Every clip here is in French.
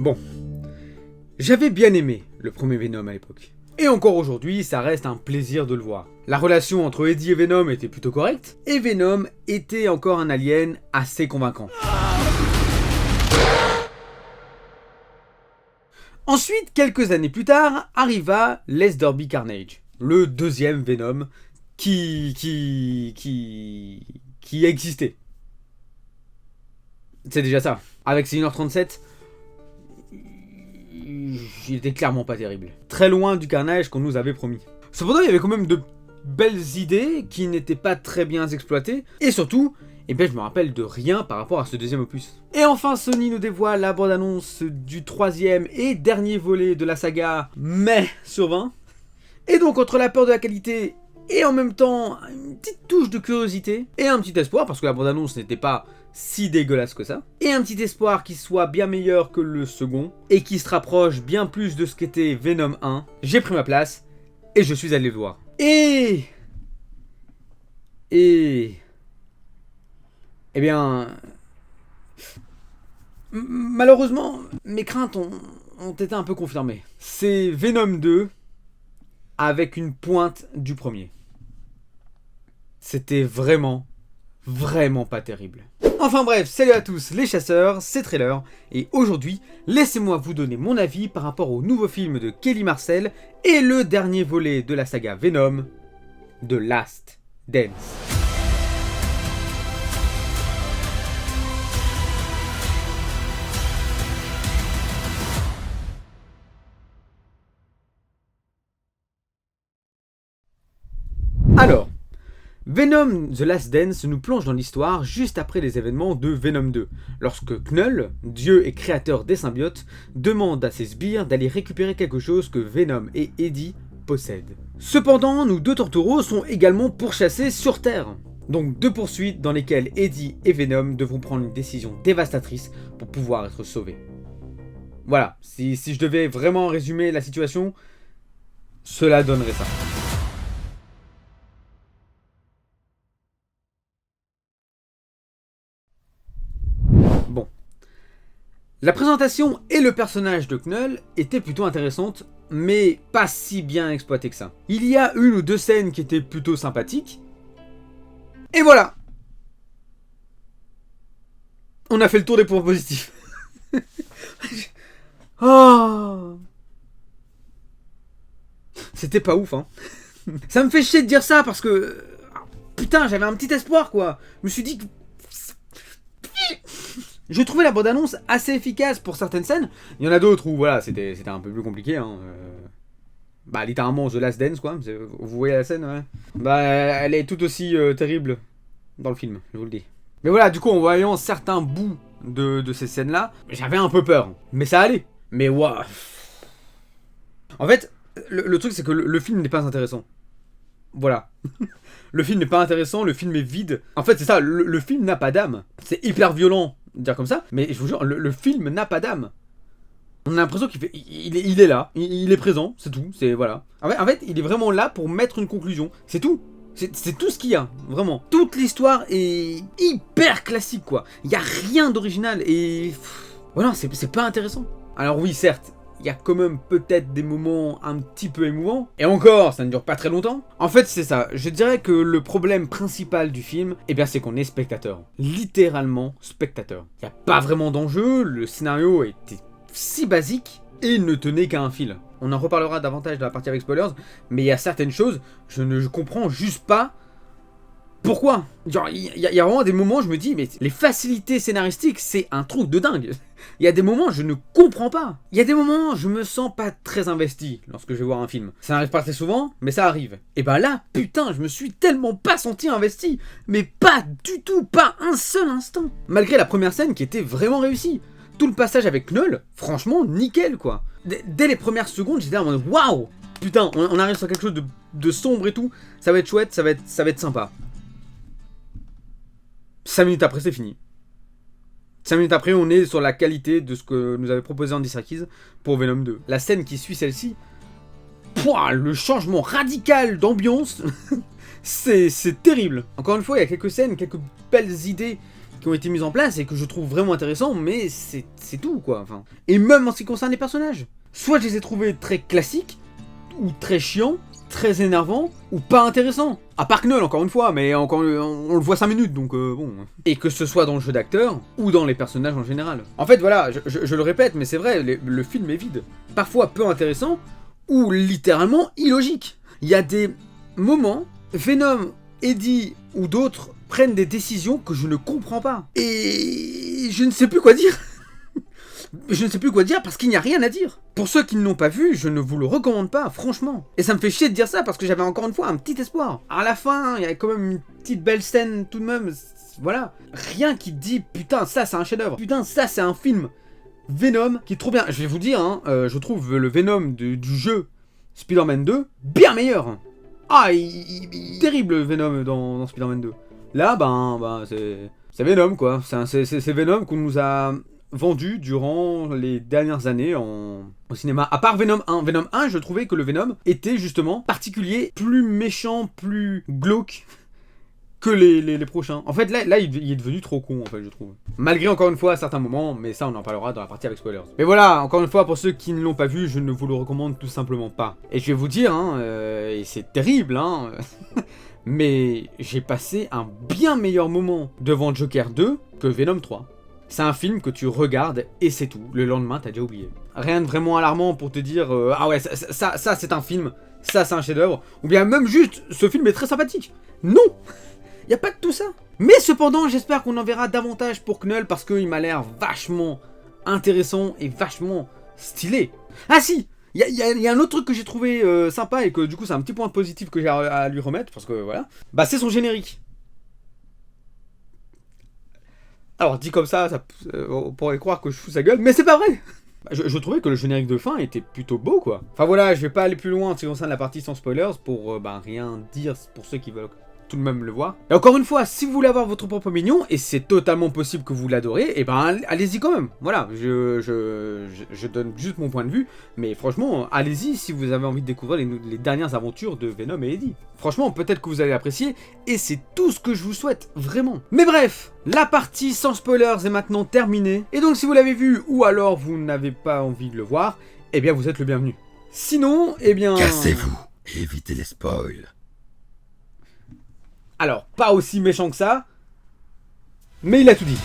Bon, j'avais bien aimé le premier Venom à l'époque. Et encore aujourd'hui, ça reste un plaisir de le voir. La relation entre Eddie et Venom était plutôt correcte, et Venom était encore un alien assez convaincant. Ensuite, quelques années plus tard, arriva Les Derby Carnage, le deuxième Venom qui existait. C'est déjà ça. Avec ses 1h37, il était clairement pas terrible. Très loin du carnage qu'on nous avait promis. Cependant, il y avait quand même de belles idées qui n'étaient pas très bien exploitées. Et surtout, je me rappelle de rien par rapport à ce deuxième opus. Et enfin, Sony nous dévoile la bande-annonce du troisième et dernier volet de la saga Mai sur 20. Et donc, entre la peur de la qualité et en même temps une petite touche de curiosité et un petit espoir, parce que la bande-annonce n'était pas si dégueulasse que ça, et un petit espoir qui soit bien meilleur que le second, et qui se rapproche bien plus de ce qu'était Venom 1, j'ai pris ma place, et je suis allé le voir. Eh bien... Malheureusement, mes craintes ont été un peu confirmées. C'est Venom 2 avec une pointe du premier. C'était vraiment pas terrible. Enfin bref, salut à tous les chasseurs, c'est Trailer, et aujourd'hui, laissez-moi vous donner mon avis par rapport au nouveau film de Kelly Marcel et le dernier volet de la saga Venom, The Last Dance. Alors, Venom The Last Dance nous plonge dans l'histoire juste après les événements de Venom 2, lorsque Knull, dieu et créateur des symbiotes, demande à ses sbires d'aller récupérer quelque chose que Venom et Eddie possèdent. Cependant, nos deux tourtereaux sont également pourchassés sur Terre. Donc deux poursuites dans lesquelles Eddie et Venom devront prendre une décision dévastatrice pour pouvoir être sauvés. Voilà, si je devais vraiment résumer la situation, cela donnerait ça. Bon. La présentation et le personnage de Knull étaient plutôt intéressantes, mais pas si bien exploitées que ça. Il y a une ou deux scènes qui étaient plutôt sympathiques. Et voilà! On a fait le tour des points positifs. Oh! C'était pas ouf, hein. Ça me fait chier de dire ça parce que... Putain, j'avais un petit espoir, quoi. Je me suis dit que... Je trouvais la bande-annonce assez efficace pour certaines scènes. Il y en a d'autres où voilà, c'était un peu plus compliqué. Hein. Bah littéralement The Last Dance quoi. Vous voyez la scène, ouais. Bah elle est tout aussi terrible dans le film, je vous le dis. Mais voilà, du coup en voyant certains bouts de ces scènes-là, j'avais un peu peur. Mais ça allait. Mais waouh. En fait, le truc c'est que le film n'est pas intéressant. Voilà. Le film n'est pas intéressant, le film est vide. En fait c'est ça, le film n'a pas d'âme. C'est hyper violent dire comme ça, mais je vous jure, le film n'a pas d'âme. On a l'impression il est là, il est présent, c'est tout, c'est voilà. En fait, il est vraiment là pour mettre une conclusion, c'est tout. C'est tout ce qu'il y a, vraiment. Toute l'histoire est hyper classique, quoi. Il y a rien d'original et... Voilà, c'est pas intéressant. Alors oui, certes, il y a quand même peut-être des moments un petit peu émouvants. Et encore, ça ne dure pas très longtemps. En fait, c'est ça. Je dirais que le problème principal du film, eh bien, c'est qu'on est spectateur. Littéralement spectateur. Il n'y a pas vraiment d'enjeu, le scénario était si basique et ne tenait qu'à un fil. On en reparlera davantage dans la partie avec spoilers, mais il y a certaines choses, je ne comprends juste pas pourquoi. Genre, il y a vraiment des moments où je me dis, mais les facilités scénaristiques, c'est un truc de dingue. Il y a des moments où je ne comprends pas. Il y a des moments où je me sens pas très investi lorsque je vais voir un film. Ça n'arrive pas très souvent, mais ça arrive. Et ben là, putain, je me suis tellement pas senti investi. Mais pas du tout, pas un seul instant. Malgré la première scène qui était vraiment réussie. Tout le passage avec Knull, franchement, nickel quoi. Dès les premières secondes, j'étais en mode waouh. Putain, on arrive sur quelque chose de sombre et tout. Ça va être chouette, ça va être sympa. 5 minutes après, c'est fini. 5 minutes après, on est sur la qualité de ce que nous avait proposé Andy Serkis pour Venom 2. La scène qui suit celle-ci, le changement radical d'ambiance, c'est terrible. Encore une fois, il y a quelques scènes, quelques belles idées qui ont été mises en place et que je trouve vraiment intéressant, mais c'est tout quoi. Enfin. Et même en ce qui concerne les personnages. Soit je les ai trouvés très classiques, ou très chiants, très énervants, ou pas intéressants. À part Knull encore une fois, mais encore, on le voit 5 minutes donc bon. Et que ce soit dans le jeu d'acteur, ou dans les personnages en général. En fait voilà, je le répète, mais c'est vrai, le film est vide. Parfois peu intéressant, ou littéralement illogique. Il y a des moments, Venom, Eddie ou d'autres prennent des décisions que je ne comprends pas. Et je ne sais plus quoi dire. Je ne sais plus quoi dire parce qu'il n'y a rien à dire. Pour ceux qui ne l'ont pas vu, je ne vous le recommande pas, franchement. Et ça me fait chier de dire ça parce que j'avais encore une fois un petit espoir. À la fin, il y a quand même une petite belle scène tout de même. Voilà. Rien qui dit putain, ça c'est un chef-d'œuvre. Putain, ça c'est un film. Venom qui est trop bien. Je vais vous dire, hein, je trouve le Venom du jeu Spider-Man 2 bien meilleur. Ah, terrible Venom dans Spider-Man 2. Là, c'est Venom quoi. C'est Venom qu'on nous a vendu durant les dernières années au cinéma. À part Venom 1. Venom 1, je trouvais que le Venom était justement particulier, plus méchant, plus glauque que les prochains. En fait, là il est devenu trop con, en fait, je trouve. Malgré, encore une fois, à certains moments, mais ça, on en parlera dans la partie avec spoilers. Mais voilà, encore une fois, pour ceux qui ne l'ont pas vu, je ne vous le recommande tout simplement pas. Et je vais vous dire, hein, et c'est terrible, hein, mais j'ai passé un bien meilleur moment devant Joker 2 que Venom 3. C'est un film que tu regardes et c'est tout. Le lendemain, t'as déjà oublié. Rien de vraiment alarmant pour te dire ah ouais, ça c'est un film, ça c'est un chef-d'œuvre. Ou bien même juste, ce film est très sympathique. Non, y a pas de tout ça. Mais cependant, j'espère qu'on en verra davantage pour Knull parce qu'il m'a l'air vachement intéressant et vachement stylé. Ah si, il y a un autre truc que j'ai trouvé sympa et que du coup c'est un petit point positif que j'ai à lui remettre parce que voilà. Bah c'est son générique. Alors dit comme ça, on pourrait croire que je fous sa gueule, mais c'est pas vrai. Je trouvais que le générique de fin était plutôt beau quoi. Enfin voilà, je vais pas aller plus loin en ce qui concerne la partie sans spoilers pour rien dire pour ceux qui veulent tout de même le voir. Et encore une fois, si vous voulez avoir votre propre opinion, et c'est totalement possible que vous l'adorez, et allez-y quand même. Voilà, je donne juste mon point de vue, mais franchement, allez-y si vous avez envie de découvrir les dernières aventures de Venom et Eddie. Franchement, peut-être que vous allez apprécier, et c'est tout ce que je vous souhaite, vraiment. Mais bref, la partie sans spoilers est maintenant terminée, et donc si vous l'avez vu, ou alors vous n'avez pas envie de le voir, eh bien vous êtes le bienvenu. Sinon, eh bien... Cassez-vous et évitez les spoils. Alors, pas aussi méchant que ça, mais il a tout dit.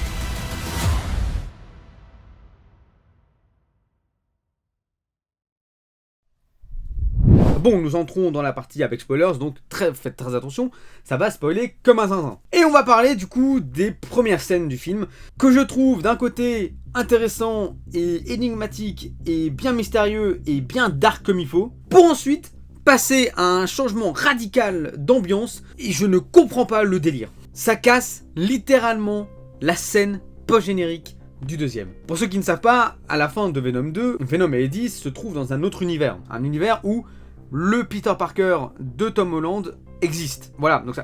Bon, nous entrons dans la partie avec spoilers, donc faites très attention, ça va spoiler comme un zinzin. Et on va parler du coup des premières scènes du film, que je trouve d'un côté intéressant et énigmatique et bien mystérieux et bien dark comme il faut, pour ensuite passer à un changement radical d'ambiance et je ne comprends pas le délire. Ça casse littéralement la scène post-générique du deuxième. Pour ceux qui ne savent pas, à la fin de Venom 2, Venom et Eddie se trouvent dans un autre univers. Un univers où le Peter Parker de Tom Holland existe. Voilà, donc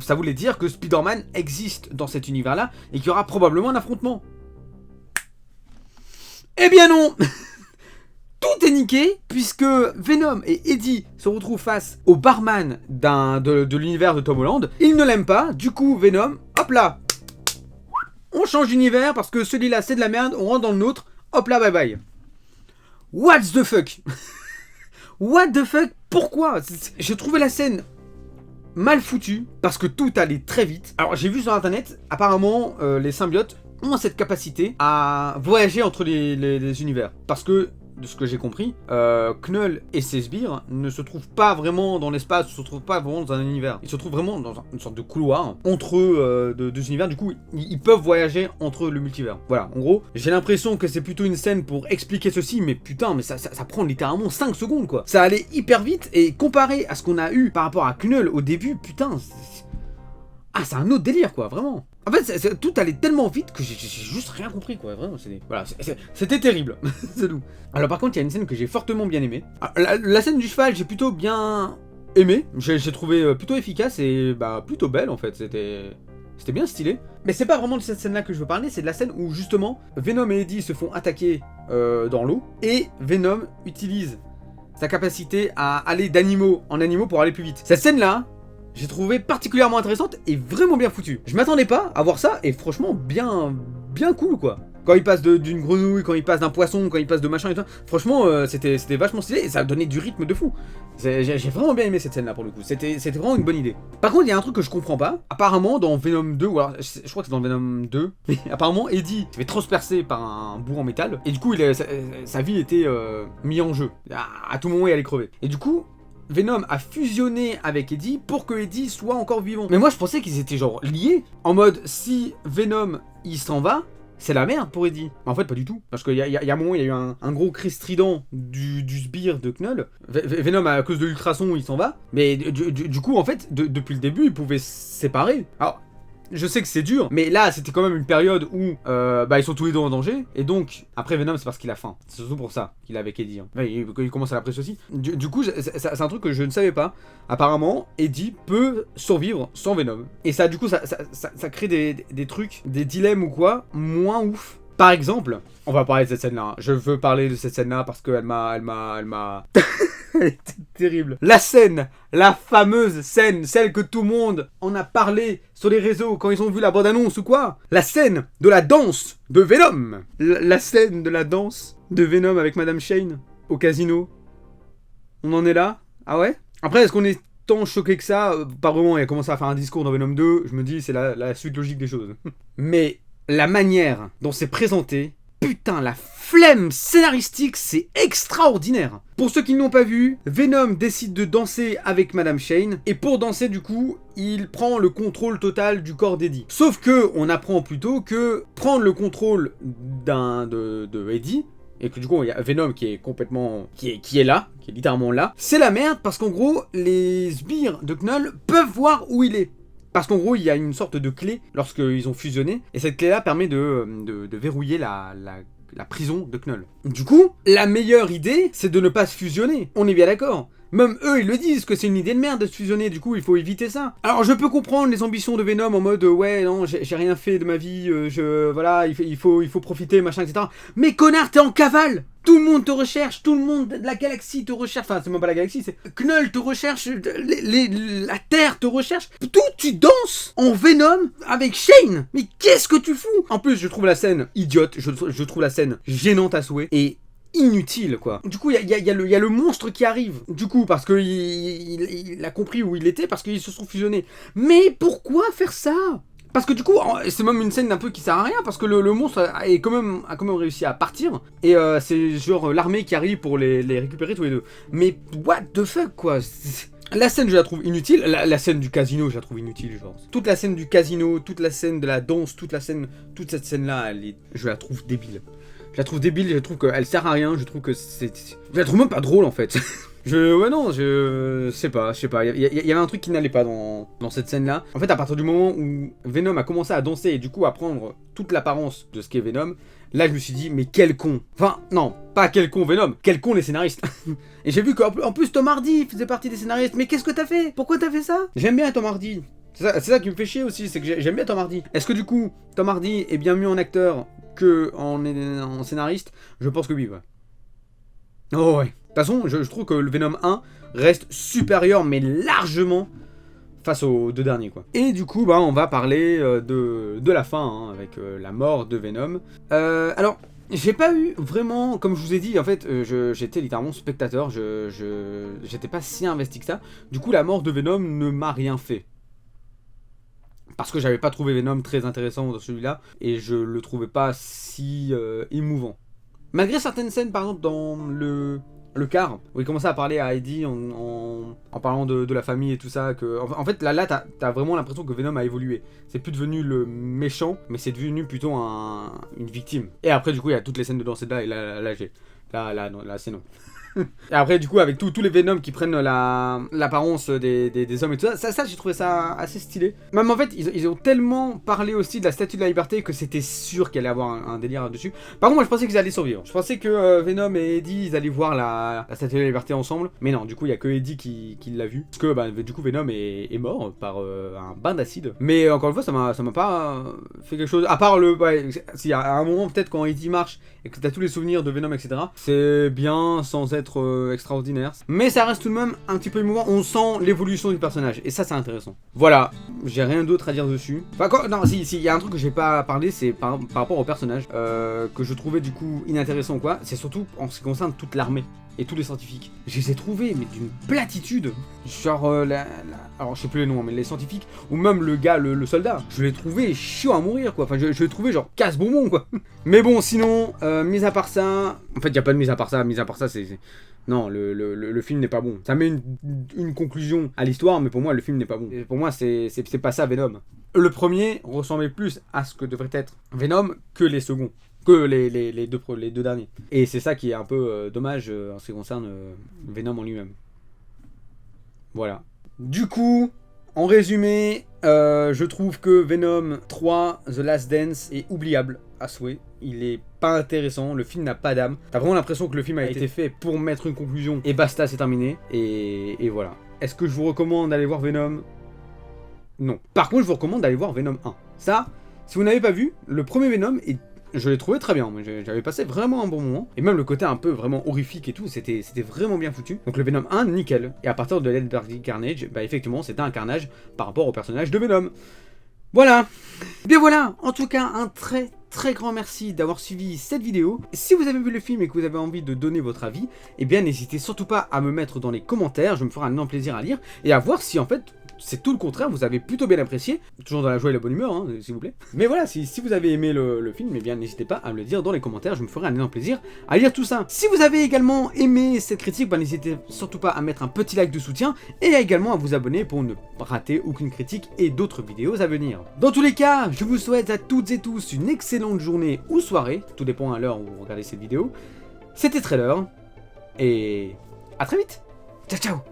ça voulait dire que Spider-Man existe dans cet univers-là et qu'il y aura probablement un affrontement. Eh bien non. Tout est niqué, puisque Venom et Eddie se retrouvent face au barman de l'univers de Tom Holland. Ils ne l'aiment pas, du coup Venom, hop là, on change d'univers parce que celui-là c'est de la merde, on rentre dans le nôtre, hop là, bye bye. What the fuck. What the fuck. Pourquoi? J'ai trouvé la scène mal foutue, parce que tout allait très vite. Alors j'ai vu sur internet, apparemment les symbiotes ont cette capacité à voyager entre les univers. Parce que de ce que j'ai compris, Knull et ses sbires ne se trouvent pas vraiment dans l'espace, ne se trouvent pas vraiment dans un univers. Ils se trouvent vraiment dans une sorte de couloir entre deux univers. Du coup, ils peuvent voyager entre le multivers. Voilà, en gros, j'ai l'impression que c'est plutôt une scène pour expliquer ceci, mais putain, mais ça prend littéralement 5 secondes, quoi. Ça allait hyper vite, et comparé à ce qu'on a eu par rapport à Knull au début, putain, c'est un autre délire, quoi, vraiment. En fait, tout allait tellement vite que j'ai juste rien compris, quoi, vraiment, c'était terrible, c'est tout. Alors par contre, il y a une scène que j'ai fortement bien aimée. La scène du cheval, j'ai plutôt bien aimé, j'ai trouvé plutôt efficace et plutôt belle, en fait, c'était bien stylé. Mais c'est pas vraiment de cette scène-là que je veux parler, c'est de la scène où, justement, Venom et Eddie se font attaquer dans l'eau, et Venom utilise sa capacité à aller d'animaux en animaux pour aller plus vite. Cette scène-là, j'ai trouvé particulièrement intéressante et vraiment bien foutue. Je m'attendais pas à voir ça, et franchement, bien cool, quoi. Quand il passe d'une grenouille, quand il passe d'un poisson, quand il passe de machin et tout, franchement, c'était vachement stylé, et ça a donné du rythme de fou. J'ai vraiment bien aimé cette scène-là, pour le coup. C'était vraiment une bonne idée. Par contre, il y a un truc que je comprends pas. Apparemment, dans Venom 2, ou alors, je crois que c'est dans Venom 2, mais apparemment, Eddie s'est fait transpercer par un bout en métal, et du coup, sa vie était mise en jeu. À tout moment, il allait crever. Et du coup, Venom a fusionné avec Eddie pour que Eddie soit encore vivant. Mais moi, je pensais qu'ils étaient genre liés, en mode, si Venom, il s'en va, c'est la merde pour Eddie. Mais en fait, pas du tout. Parce qu'il y a un moment, il y a eu un gros cri strident du sbire de Knull. Venom, à cause de l'ultrason, il s'en va. Mais du coup, en fait, depuis le début, ils pouvaient se séparer. Alors, je sais que c'est dur, mais là, c'était quand même une période où ils sont tous les deux en danger. Et donc, après Venom, c'est parce qu'il a faim. C'est surtout pour ça qu'il est avec Eddie. Hein. Il commence à l'apprécier aussi. Du coup, c'est un truc que je ne savais pas. Apparemment, Eddie peut survivre sans Venom. Et ça, du coup, ça crée des trucs, des dilemmes ou quoi, moins ouf. Par exemple, on va parler de cette scène-là. Je veux parler de cette scène-là parce qu'elle m'a... Elle était terrible. La scène, la fameuse scène, celle que tout le monde en a parlé sur les réseaux quand ils ont vu la bande-annonce ou quoi. La scène de la danse de Venom. La scène de la danse de Venom avec Madame Shane au casino. On en est là? Ah ouais? Après, est-ce qu'on est tant choqué que ça? Pas vraiment, il a commencé à faire un discours dans Venom 2. Je me dis, c'est la suite logique des choses. Mais la manière dont c'est présenté... Putain, la flemme scénaristique, c'est extraordinaire. Pour ceux qui ne l'ont pas vu, Venom décide de danser avec Madame Shane, et pour danser du coup, il prend le contrôle total du corps d'Eddie. Sauf que, on apprend plutôt que prendre le contrôle de Eddie, et que du coup il y a Venom qui est complètement... qui est là, qui est littéralement là, c'est la merde parce qu'en gros, les sbires de Knull peuvent voir où il est. Parce qu'en gros, il y a une sorte de clé lorsqu'ils ont fusionné, et cette clé-là permet de verrouiller la prison de Knull. Du coup, la meilleure idée, c'est de ne pas se fusionner. On est bien d'accord. Même eux, ils le disent que c'est une idée de merde de se fusionner, du coup, il faut éviter ça. Alors, je peux comprendre les ambitions de Venom en mode, ouais, non, j'ai rien fait de ma vie, voilà, il faut profiter, machin, etc. Mais connard, t'es en cavale! Tout le monde te recherche, tout le monde de la galaxie te recherche, enfin, c'est même pas la galaxie, c'est Knull te recherche, la Terre te recherche. Tout, tu danses en Venom avec Shane! Mais qu'est-ce que tu fous? En plus, je trouve la scène idiote, je trouve la scène gênante à souhait, et inutile quoi. Du coup il y a le monstre qui arrive, du coup parce que il a compris où il était, parce qu'ils se sont fusionnés. Mais pourquoi faire ça? Parce que du coup, c'est même une scène un peu qui sert à rien, parce que le monstre a quand même réussi à partir, et c'est genre l'armée qui arrive pour les récupérer tous les deux. Mais what the fuck quoi. La scène, je la trouve inutile. La scène du casino, je la trouve inutile, genre. Toute la scène du casino, toute la scène de la danse, toute cette scène-là, je la trouve débile. Je la trouve débile, je trouve qu'elle sert à rien, je trouve que c'est... Je la trouve même pas drôle, en fait. Je sais pas. Il y avait un truc qui n'allait pas dans cette scène-là. En fait, à partir du moment où Venom a commencé à danser et du coup à prendre toute l'apparence de ce qu'est Venom, là, je me suis dit, mais quel con. Enfin, non, pas quel con Venom, quel con les scénaristes. Et j'ai vu qu'en plus Tom Hardy faisait partie des scénaristes. Mais qu'est-ce que t'as fait? Pourquoi t'as fait ça? J'aime bien Tom Hardy. C'est ça qui me fait chier aussi, c'est que j'aime bien Tom Hardy. Est-ce que du coup, Tom Hardy est bien mieux en acteur que en scénariste? Je pense que oui, ouais. Oh ouais. De toute façon, je trouve que le Venom 1 reste supérieur, mais largement, face aux deux derniers, quoi. Et du coup, on va parler de la fin, hein, avec la mort de Venom. Alors, j'ai pas eu vraiment, comme je vous ai dit, en fait, j'étais littéralement spectateur, j'étais pas si investi que ça. Du coup, la mort de Venom ne m'a rien fait. Parce que j'avais pas trouvé Venom très intéressant dans celui-là, et je le trouvais pas si émouvant. Malgré certaines scènes, par exemple, dans le car, où il commençait à parler à Eddie en parlant de la famille et tout ça, que en fait là t'as vraiment l'impression que Venom a évolué. C'est plus devenu le méchant, mais c'est devenu plutôt une victime. Et après du coup il y a toutes les scènes de danse là, et là c'est non. Et après du coup avec tous les Venom qui prennent l'apparence des hommes et tout ça j'ai trouvé ça assez stylé. Même en fait ils ont tellement parlé aussi de la Statue de la Liberté que c'était sûr qu'il allait avoir un délire dessus. Par contre moi je pensais qu'ils allaient survivre. Je pensais que Venom et Eddie ils allaient voir la Statue de la Liberté ensemble. Mais non, du coup il y a que Eddie qui l'a vu. Parce que du coup Venom est mort par un bain d'acide. Mais encore une fois ça m'a pas fait quelque chose. À part si à un moment peut-être quand Eddie marche et que t'as tous les souvenirs de Venom etc. C'est bien sans être être extraordinaire. Mais ça reste tout de même un petit peu émouvant, on sent l'évolution du personnage, et ça c'est intéressant. Voilà, j'ai rien d'autre à dire dessus. Enfin, non, si, il y a un truc que j'ai pas parlé, c'est par rapport au personnage, que je trouvais du coup inintéressant quoi, c'est surtout en ce qui concerne toute l'armée. Et tous les scientifiques. Je les ai trouvés, mais d'une platitude. Genre, alors je sais plus les noms, mais les scientifiques, ou même le gars, le soldat, je l'ai trouvé chiant à mourir, quoi. Enfin, je l'ai trouvé genre casse-bonbon, quoi. Mais bon, sinon, mis à part ça... En fait, il n'y a pas de mis à part ça, c'est... Non, le film n'est pas bon. Ça met une conclusion à l'histoire, mais pour moi, le film n'est pas bon. Et pour moi, c'est pas ça, Venom. Le premier ressemblait plus à ce que devrait être Venom que les seconds. Que les deux derniers. Et c'est ça qui est un peu dommage en ce qui concerne Venom en lui-même. Voilà. Du coup, en résumé, je trouve que Venom 3, The Last Dance est oubliable à souhait. Il est pas intéressant, le film n'a pas d'âme. T'as vraiment l'impression que le film a été fait pour mettre une conclusion et basta, c'est terminé. Et voilà. Est-ce que je vous recommande d'aller voir Venom? Non. Par contre, je vous recommande d'aller voir Venom 1. Ça, si vous n'avez pas vu, le premier Venom est... Je l'ai trouvé très bien, j'avais passé vraiment un bon moment. Et même le côté un peu vraiment horrifique et tout, c'était vraiment bien foutu. Donc le Venom 1, nickel. Et à partir de Ed Hardy Carnage, bah effectivement, c'était un carnage par rapport au personnage de Venom. Voilà. Bien voilà, en tout cas, un très grand merci d'avoir suivi cette vidéo. Si vous avez vu le film et que vous avez envie de donner votre avis, eh bien n'hésitez surtout pas à me mettre dans les commentaires, je me ferai un énorme plaisir à lire, et à voir si en fait... C'est tout le contraire, vous avez plutôt bien apprécié. Toujours dans la joie et la bonne humeur, hein, s'il vous plaît. Mais voilà, si vous avez aimé le film, eh bien n'hésitez pas à me le dire dans les commentaires, je me ferai un énorme plaisir à lire tout ça. Si vous avez également aimé cette critique, bah, n'hésitez surtout pas à mettre un petit like de soutien et également à vous abonner pour ne rater aucune critique et d'autres vidéos à venir. Dans tous les cas, je vous souhaite à toutes et tous une excellente journée ou soirée, tout dépend à l'heure où vous regardez cette vidéo. C'était Trailer, et à très vite. Ciao ciao.